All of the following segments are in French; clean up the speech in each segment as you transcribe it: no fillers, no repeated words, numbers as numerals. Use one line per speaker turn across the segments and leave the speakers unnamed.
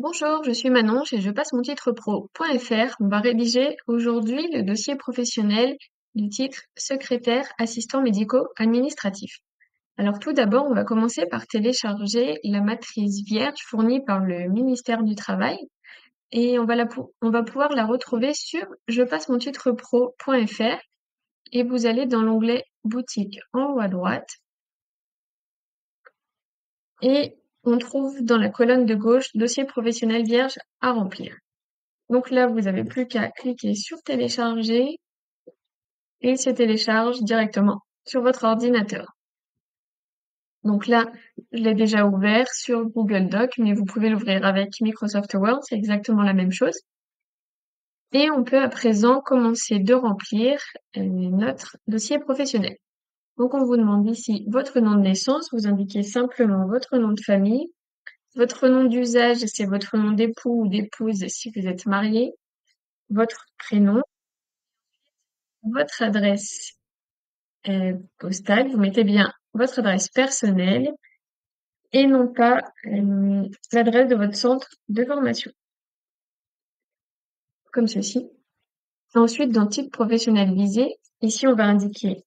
Bonjour, je suis Manon chez Je passe mon titre pro.fr. On va rédiger aujourd'hui le dossier professionnel du titre secrétaire assistant médico administratif. Alors tout d'abord, on va commencer par télécharger la matrice vierge fournie par le ministère du Travail et on va pouvoir la retrouver sur je passe mon titre pro.fr et vous allez dans l'onglet boutique en haut à droite et on trouve dans la colonne de gauche dossier professionnel vierge à remplir. Donc là, vous avez plus qu'à cliquer sur télécharger et il se télécharge directement sur votre ordinateur. Donc là, je l'ai déjà ouvert sur Google Doc, mais vous pouvez l'ouvrir avec Microsoft Word, c'est exactement la même chose. Et on peut à présent commencer de remplir notre dossier professionnel. Donc on vous demande ici votre nom de naissance, vous indiquez simplement votre nom de famille. Votre nom d'usage, c'est votre nom d'époux ou d'épouse si vous êtes marié. Votre prénom, votre adresse postale, vous mettez bien votre adresse personnelle et non pas l'adresse de votre centre de formation, comme ceci. Ensuite, dans titre professionnel visé, ici on va indiquer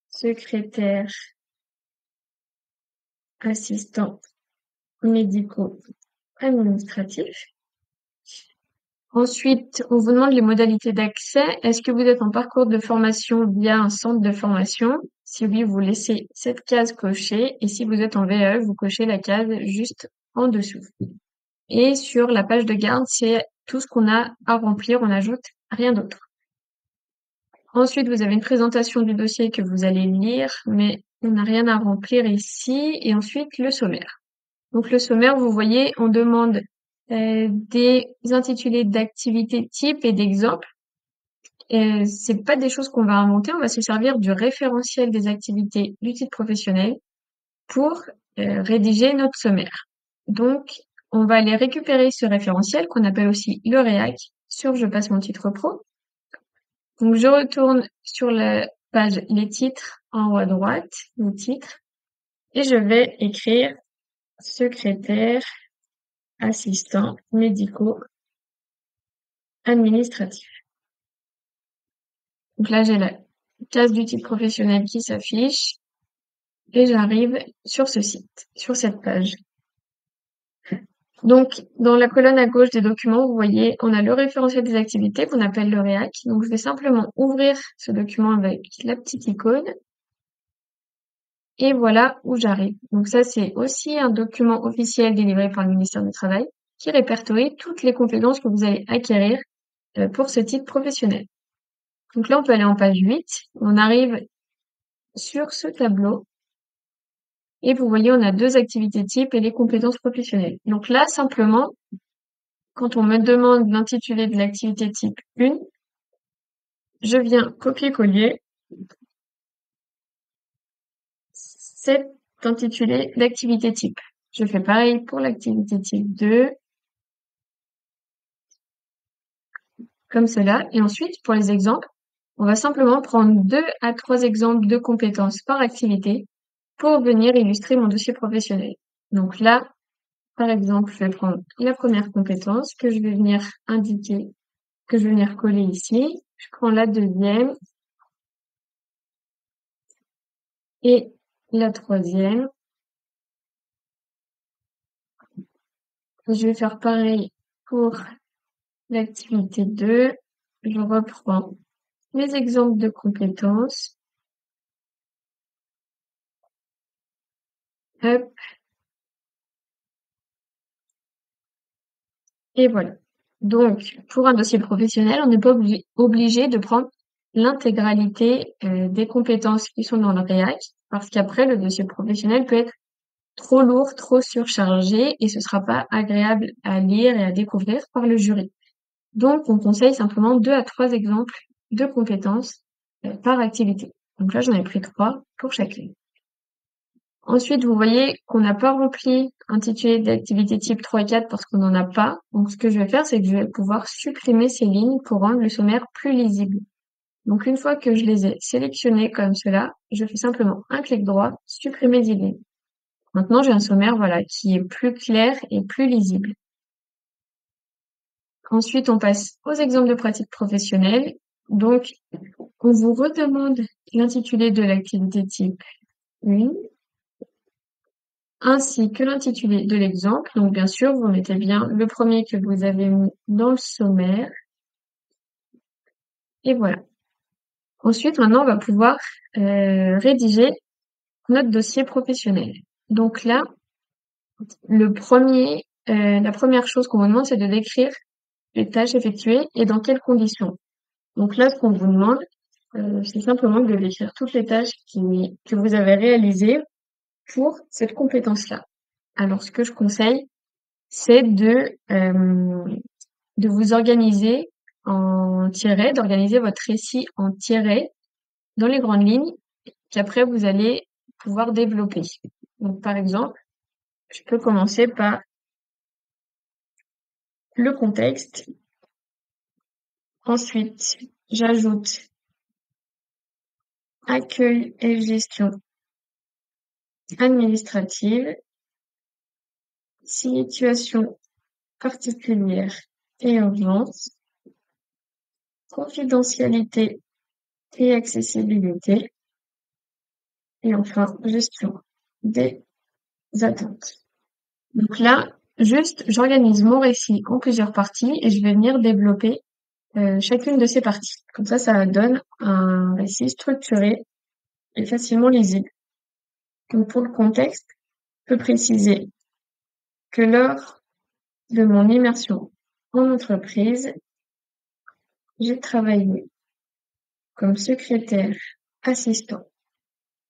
secrétaire, assistant médico-administratif. Ensuite, on vous demande les modalités d'accès. Est-ce que vous êtes en parcours de formation via un centre de formation? Si oui, vous laissez cette case cochée. Et si vous êtes en VAE, vous cochez la case juste en dessous. Et sur la page de garde, c'est tout ce qu'on a à remplir. On n'ajoute rien d'autre. Ensuite, vous avez une présentation du dossier que vous allez lire, mais on n'a rien à remplir ici. Et ensuite, le sommaire. Donc, le sommaire, vous voyez, on demande des intitulés d'activités types et d'exemples. C'est pas des choses qu'on va inventer, on va se servir du référentiel des activités du titre professionnel pour rédiger notre sommaire. Donc, on va aller récupérer ce référentiel qu'on appelle aussi le REAC sur Je passe mon titre pro. Donc, je retourne sur la page les titres en haut à droite, les titres, et je vais écrire secrétaire assistants médicaux administratifs. Donc là, j'ai la case du titre professionnel qui s'affiche et j'arrive sur ce site, sur cette page. Donc, dans la colonne à gauche des documents, vous voyez, on a le référentiel des activités qu'on appelle le REAC. Donc, je vais simplement ouvrir ce document avec la petite icône. Et voilà où j'arrive. Donc ça, c'est aussi un document officiel délivré par le ministère du Travail qui répertorie toutes les compétences que vous allez acquérir pour ce titre professionnel. Donc là, on peut aller en page 8. On arrive sur ce tableau. Et vous voyez, on a deux activités types et les compétences professionnelles. Donc là, simplement, quand on me demande l'intitulé de l'activité type 1, je viens copier-coller cet intitulé d'activité type. Je fais pareil pour l'activité type 2, comme cela. Et ensuite, pour les exemples, on va simplement prendre 2 à 3 exemples de compétences par activité pour venir illustrer mon dossier professionnel. Donc là, par exemple, je vais prendre la première compétence que je vais venir indiquer, que je vais venir coller ici. Je prends la deuxième et la troisième. Je vais faire pareil pour l'activité 2. Je reprends mes exemples de compétences. Hop. Et voilà. Donc, pour un dossier professionnel, on n'est pas obligé de prendre l'intégralité des compétences qui sont dans le REAC, parce qu'après, le dossier professionnel peut être trop lourd, trop surchargé, et ce sera pas agréable à lire et à découvrir par le jury. Donc, on conseille simplement 2 à 3 exemples de compétences par activité. Donc là, j'en ai pris 3 pour chacune. Ensuite, vous voyez qu'on n'a pas rempli intitulé d'activité type 3 et 4 parce qu'on n'en a pas. Donc, ce que je vais faire, c'est que je vais pouvoir supprimer ces lignes pour rendre le sommaire plus lisible. Donc, une fois que je les ai sélectionnées comme cela, je fais simplement un clic droit, supprimer 10 lignes. Maintenant, j'ai un sommaire, voilà, qui est plus clair et plus lisible. Ensuite, on passe aux exemples de pratique professionnelle. Donc, on vous redemande l'intitulé de l'activité type 1, ainsi que l'intitulé de l'exemple. Donc, bien sûr, vous mettez bien le premier que vous avez mis dans le sommaire. Et voilà. Ensuite, maintenant, on va pouvoir rédiger notre dossier professionnel. Donc là, la première chose qu'on vous demande, c'est de décrire les tâches effectuées et dans quelles conditions. Donc là, ce qu'on vous demande, c'est simplement de décrire toutes les tâches que vous avez réalisées pour cette compétence-là. Alors, ce que je conseille, c'est de vous organiser en tirets, d'organiser votre récit en tirets dans les grandes lignes qu'après vous allez pouvoir développer. Donc, par exemple, je peux commencer par le contexte. Ensuite, j'ajoute accueil et gestion administrative, situation particulière et urgence, confidentialité et accessibilité, et enfin, gestion des attentes. Donc là, juste, j'organise mon récit en plusieurs parties et je vais venir développer chacune de ces parties. Comme ça donne un récit structuré et facilement lisible. Donc pour le contexte, je peux préciser que lors de mon immersion en entreprise, j'ai travaillé comme secrétaire assistant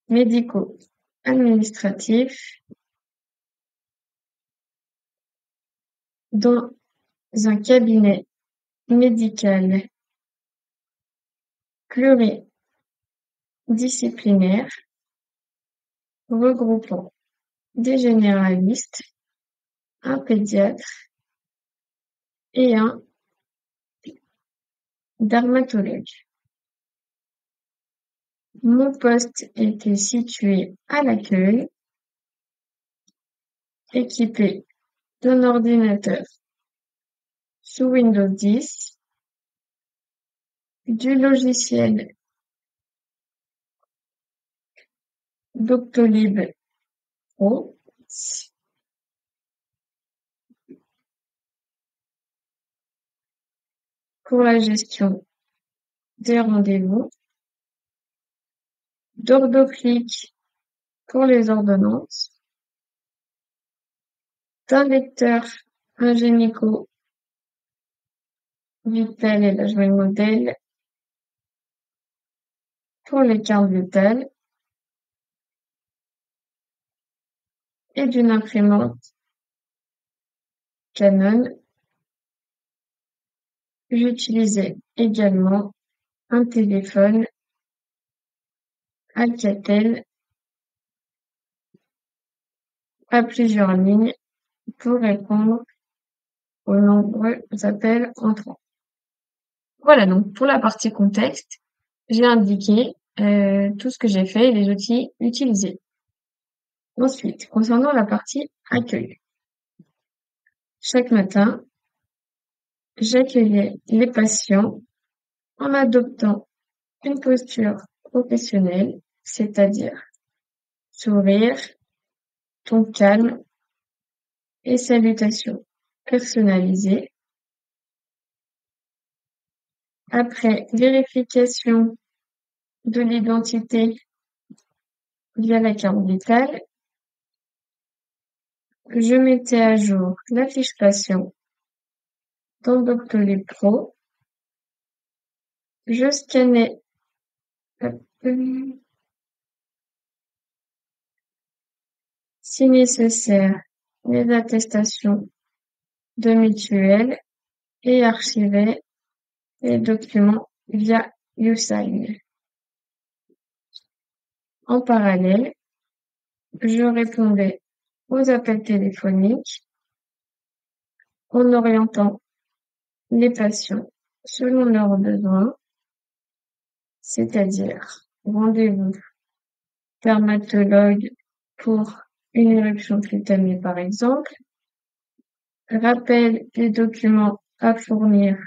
médico-administratif dans un cabinet médical pluridisciplinaire regroupant des généralistes, un pédiatre et un dermatologue. Mon poste était situé à l'accueil, équipé d'un ordinateur sous Windows 10, du logiciel Doctolib Pro pour la gestion des rendez-vous, d'OrdoClick pour les ordonnances, d'un lecteur Ingenico Vitel et la joie modèle pour les cartes vitales et d'une imprimante Canon. J'utilisais également un téléphone Alcatel à plusieurs lignes pour répondre aux nombreux appels entrants. Voilà, donc pour la partie contexte, j'ai indiqué tout ce que j'ai fait et les outils utilisés. Ensuite, concernant la partie accueil. Chaque matin, j'accueillais les patients en adoptant une posture professionnelle, c'est-à-dire sourire, ton calme et salutations personnalisées. Après vérification de l'identité via la carte vitale, je mettais à jour la fiche patient dans Doctolib Pro. Je scannais si nécessaire les attestations de mutuelle et archivais les documents via YouSign. En parallèle, je répondais aux appels téléphoniques en orientant les patients selon leurs besoins, c'est-à-dire rendez-vous dermatologue pour une éruption cutanée par exemple, rappel des documents à fournir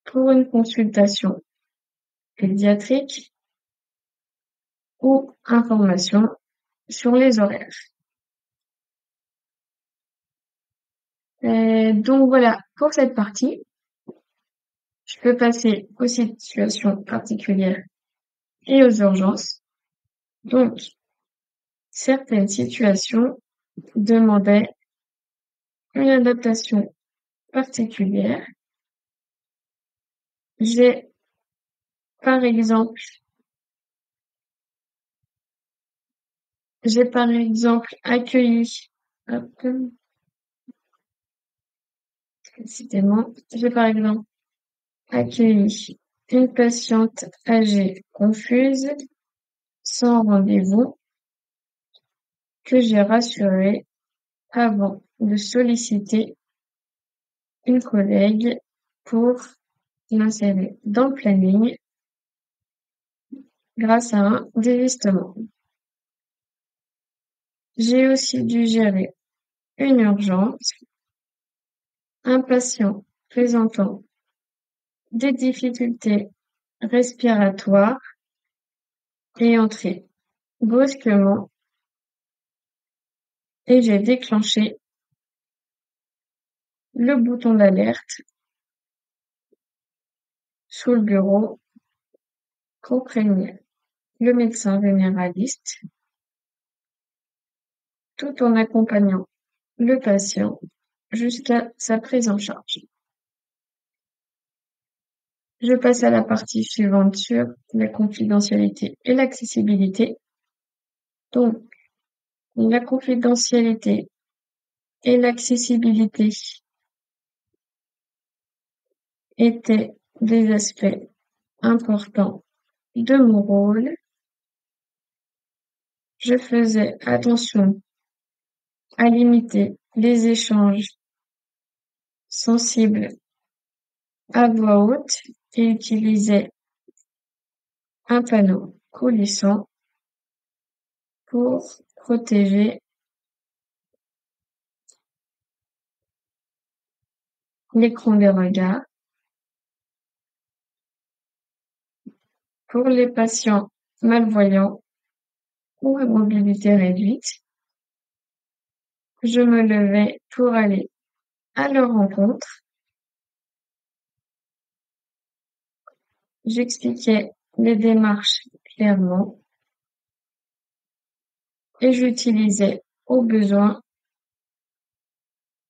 pour une consultation pédiatrique ou information sur les horaires. Donc voilà pour cette partie. Je peux passer aux situations particulières et aux urgences. Donc, certaines situations demandaient une adaptation particulière. J'ai, par exemple, accueilli, hop, décidément, j'ai par exemple accueilli une patiente âgée confuse, sans rendez-vous, que j'ai rassurée avant de solliciter une collègue pour l'insérer dans le planning grâce à un désistement. J'ai aussi dû gérer une urgence, un patient présentant des difficultés respiratoires est entré brusquement et j'ai déclenché le bouton d'alerte sous le bureau pour prévenir le médecin généraliste tout en accompagnant le patient jusqu'à sa prise en charge. Je passe à la partie suivante sur la confidentialité et l'accessibilité. Donc, la confidentialité et l'accessibilité étaient des aspects importants de mon rôle. Je faisais attention à limiter les échanges sensibles à voix haute et utilisais un panneau coulissant pour protéger l'écran des regards. Pour les patients malvoyants ou à mobilité réduite, je me levais pour aller à leur rencontre. J'expliquais les démarches clairement et j'utilisais au besoin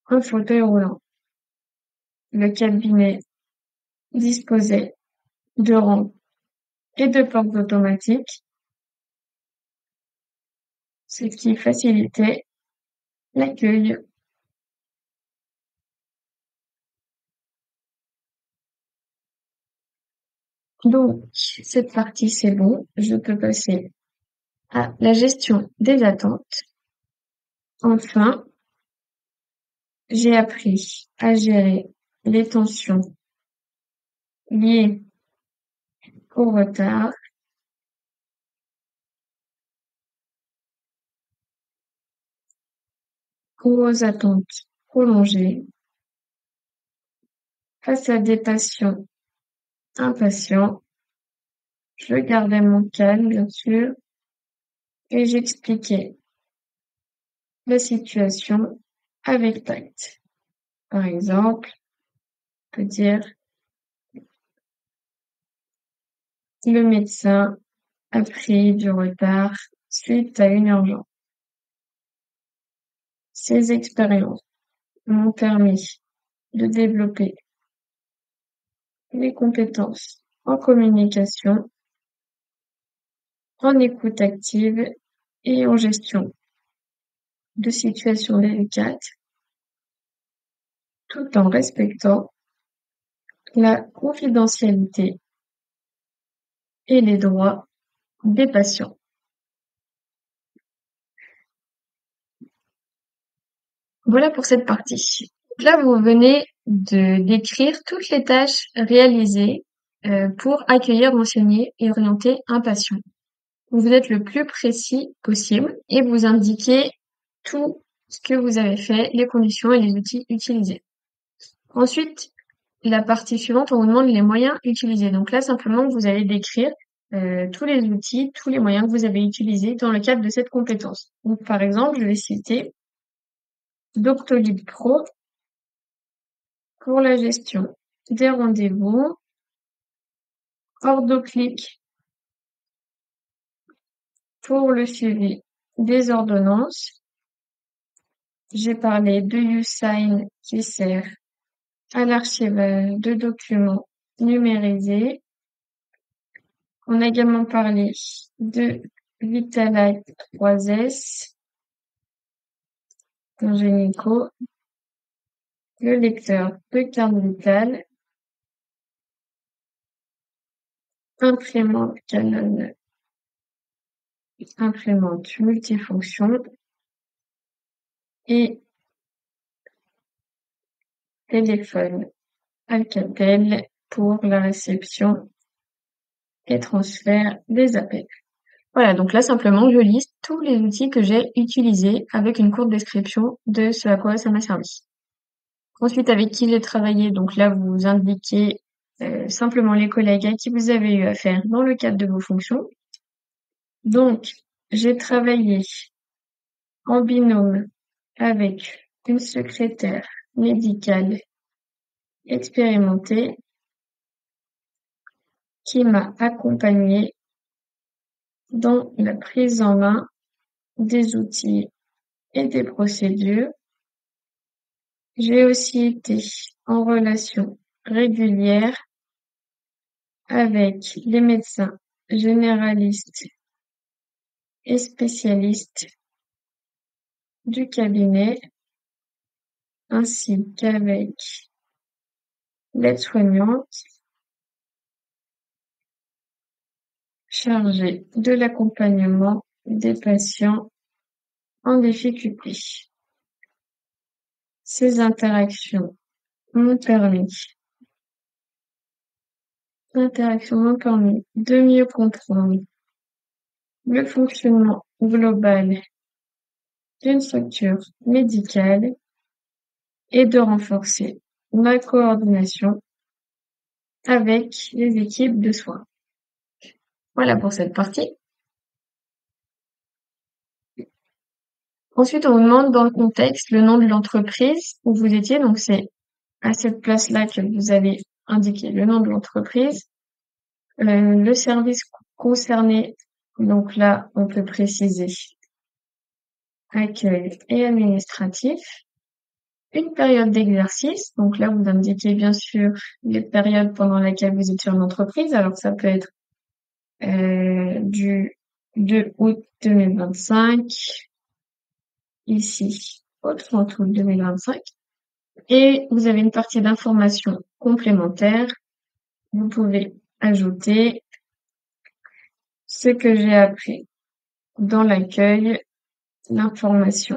un fauteuil roulant. Le cabinet disposait de rampes et de portes automatiques, ce qui facilitait l'accueil. Donc, cette partie, c'est bon. Je peux passer à la gestion des attentes. Enfin, j'ai appris à gérer les tensions liées au retard, aux attentes prolongées, face à des patients impatients. Je gardais mon calme, bien sûr, et j'expliquais la situation avec tact. Par exemple, on peut dire le médecin a pris du retard suite à une urgence. Ces expériences m'ont permis de développer les compétences en communication, en écoute active et en gestion de situations délicates, tout en respectant la confidentialité et les droits des patients. Voilà pour cette partie. Donc là, vous venez de décrire toutes les tâches réalisées pour accueillir, renseigner et orienter un patient. Vous êtes le plus précis possible et vous indiquez tout ce que vous avez fait, les conditions et les outils utilisés. Ensuite, la partie suivante, on vous demande les moyens utilisés. Donc là, simplement, vous allez décrire tous les outils, tous les moyens que vous avez utilisés dans le cadre de cette compétence. Donc, par exemple, je vais citer Doctolib Pro pour la gestion des rendez-vous, OrdoClick pour le suivi des ordonnances. J'ai parlé de YouSign qui sert à l'archivage de documents numérisés. On a également parlé de Vitalite 3S, Ingenico, le lecteur de carte vitale, imprimante Canon, imprimante multifonction et téléphone Alcatel pour la réception et transfert des appels. Voilà, donc là simplement je liste tous les outils que j'ai utilisés avec une courte description de ce à quoi ça m'a servi. Ensuite, avec qui j'ai travaillé, donc là vous indiquez simplement les collègues à qui vous avez eu affaire dans le cadre de vos fonctions. Donc, j'ai travaillé en binôme avec une secrétaire médicale expérimentée qui m'a accompagnée dans la prise en main des outils et des procédures. J'ai aussi été en relation régulière avec les médecins généralistes et spécialistes du cabinet, ainsi qu'avec l'aide-soignante chargée de l'accompagnement des patients en difficulté. Ces interactions m'ont permis de mieux comprendre le fonctionnement global d'une structure médicale et de renforcer ma coordination avec les équipes de soins. Voilà pour cette partie. Ensuite, on vous demande dans le contexte le nom de l'entreprise où vous étiez. Donc, c'est à cette place-là que vous allez indiquer le nom de l'entreprise, le service concerné. Donc là, on peut préciser accueil et administratif. Une période d'exercice. Donc là, vous indiquez bien sûr les périodes pendant lesquelles vous êtes sur l'entreprise. Alors, ça peut être du 2 août 2025 ici au 30 août 2025. Et vous avez une partie d'informations complémentaires. Vous pouvez ajouter ce que j'ai appris dans l'accueil, l'information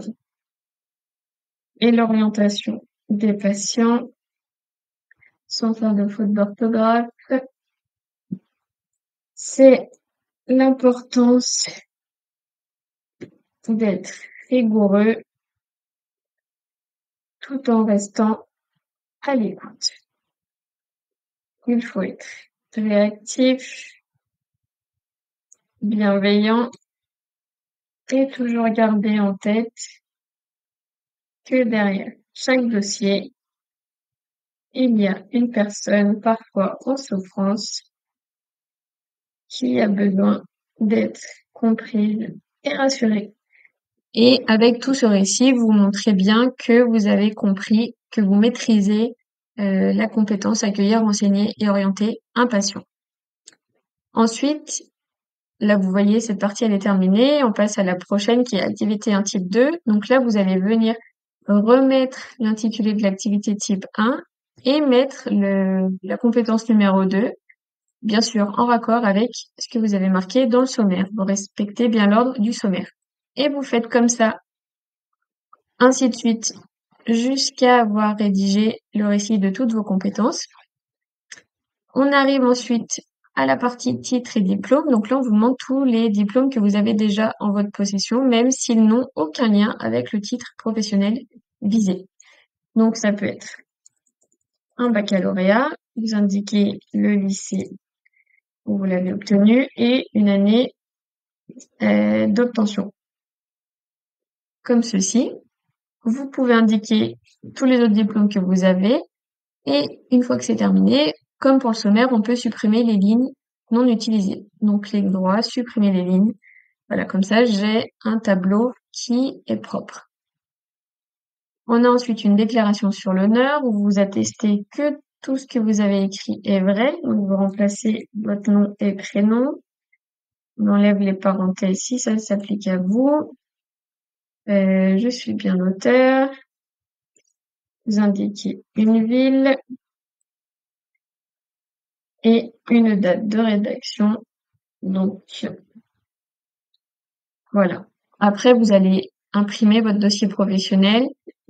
et l'orientation des patients sans faire de faute d'orthographe. C'est l'importance d'être rigoureux tout en restant à l'écoute. Il faut être réactif, bienveillant et toujours garder en tête que derrière chaque dossier, il y a une personne parfois en souffrance qui a besoin d'être comprise et rassurée. Et avec tout ce récit, vous montrez bien que vous avez compris, que vous maîtrisez la compétence accueillir, enseigner et orienter un patient. Ensuite, là, vous voyez, cette partie, elle est terminée. On passe à la prochaine qui est activité 1 type 2. Donc là, vous allez venir remettre l'intitulé de l'activité type 1 et mettre la compétence numéro 2, bien sûr en raccord avec ce que vous avez marqué dans le sommaire. Vous respectez bien l'ordre du sommaire. Et vous faites comme ça, ainsi de suite, jusqu'à avoir rédigé le récit de toutes vos compétences. On arrive ensuite à la partie titre et diplôme. Donc là, on vous demande tous les diplômes que vous avez déjà en votre possession, même s'ils n'ont aucun lien avec le titre professionnel visé. Donc ça peut être un baccalauréat, vous indiquez le lycée où vous l'avez obtenu et une année d'obtention. Comme ceci. Vous pouvez indiquer tous les autres diplômes que vous avez et une fois que c'est terminé, comme pour le sommaire, on peut supprimer les lignes non utilisées. Donc clic droit, supprimer les lignes. Voilà, comme ça, j'ai un tableau qui est propre. On a ensuite une déclaration sur l'honneur où vous attestez que tout ce que vous avez écrit est vrai. Donc vous remplacez votre nom et prénom. On enlève les parenthèses ici, ça s'applique à vous. Je suis bien l'auteur. Vous indiquez une ville et une date de rédaction. Donc, voilà. Après, vous allez imprimer votre dossier professionnel.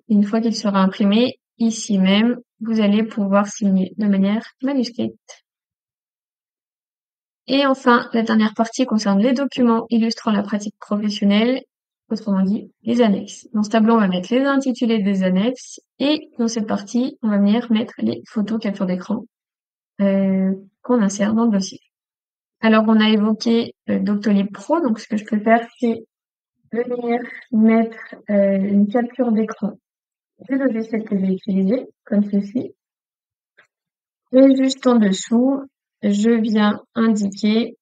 Une fois qu'il sera imprimé, ici même, vous allez pouvoir signer de manière manuscrite. Et enfin, la dernière partie concerne les documents illustrant la pratique professionnelle, autrement dit, les annexes. Dans ce tableau, on va mettre les intitulés des annexes et dans cette partie, on va venir mettre les photos capture d'écran qu'on insère dans le dossier. Alors, on a évoqué Doctolib Pro, donc ce que je peux faire, c'est venir mettre une capture d'écran du logiciel que j'ai utilisé, comme ceci. Et juste en dessous, je viens indiquer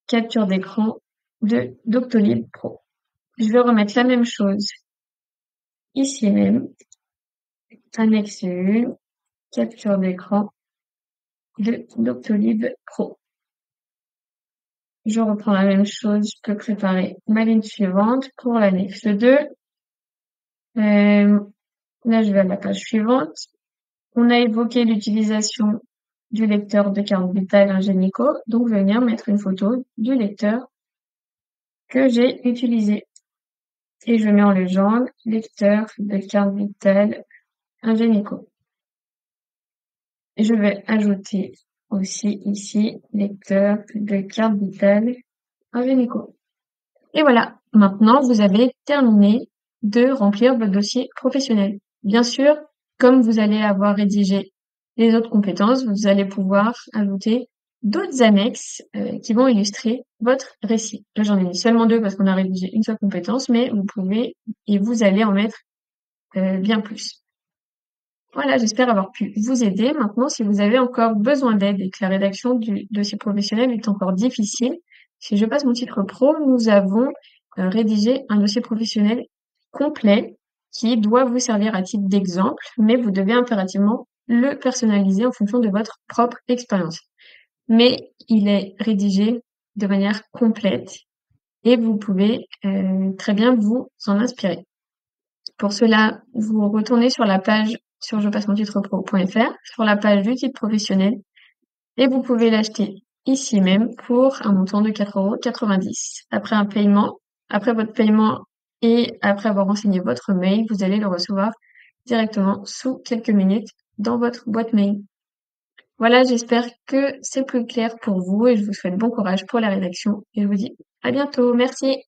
capture d'écran de Doctolib Pro. Je vais remettre la même chose ici même, annexe 1, capture d'écran de Doctolib Pro. Je reprends la même chose, je peux préparer ma ligne suivante pour l'annexe 2. Là, je vais à la page suivante. On a évoqué l'utilisation du lecteur de carte vitale Ingenico, donc je vais venir mettre une photo du lecteur que j'ai utilisé. Et je mets en légende lecteur de carte vitale Ingenico. Et je vais ajouter aussi ici lecteur de carte vitale Ingenico. Et voilà, maintenant vous avez terminé de remplir votre dossier professionnel. Bien sûr, comme vous allez avoir rédigé les autres compétences, vous allez pouvoir ajouter d'autres annexes qui vont illustrer votre récit. Là, j'en ai mis seulement 2 parce qu'on a rédigé une seule compétence, mais vous pouvez et vous allez en mettre bien plus. Voilà, j'espère avoir pu vous aider. Maintenant, si vous avez encore besoin d'aide et que la rédaction du dossier professionnel est encore difficile, si je passe mon titre pro, nous avons rédigé un dossier professionnel complet qui doit vous servir à titre d'exemple, mais vous devez impérativement le personnaliser en fonction de votre propre expérience. Mais il est rédigé de manière complète et vous pouvez très bien vous en inspirer. Pour cela, vous retournez sur la page sur jepassemontitrepro.fr, sur la page du titre professionnel, et vous pouvez l'acheter ici même pour un montant de 4,90 €. Après votre paiement et après avoir renseigné votre mail, vous allez le recevoir directement sous quelques minutes dans votre boîte mail. Voilà, j'espère que c'est plus clair pour vous et je vous souhaite bon courage pour la rédaction et je vous dis à bientôt. Merci.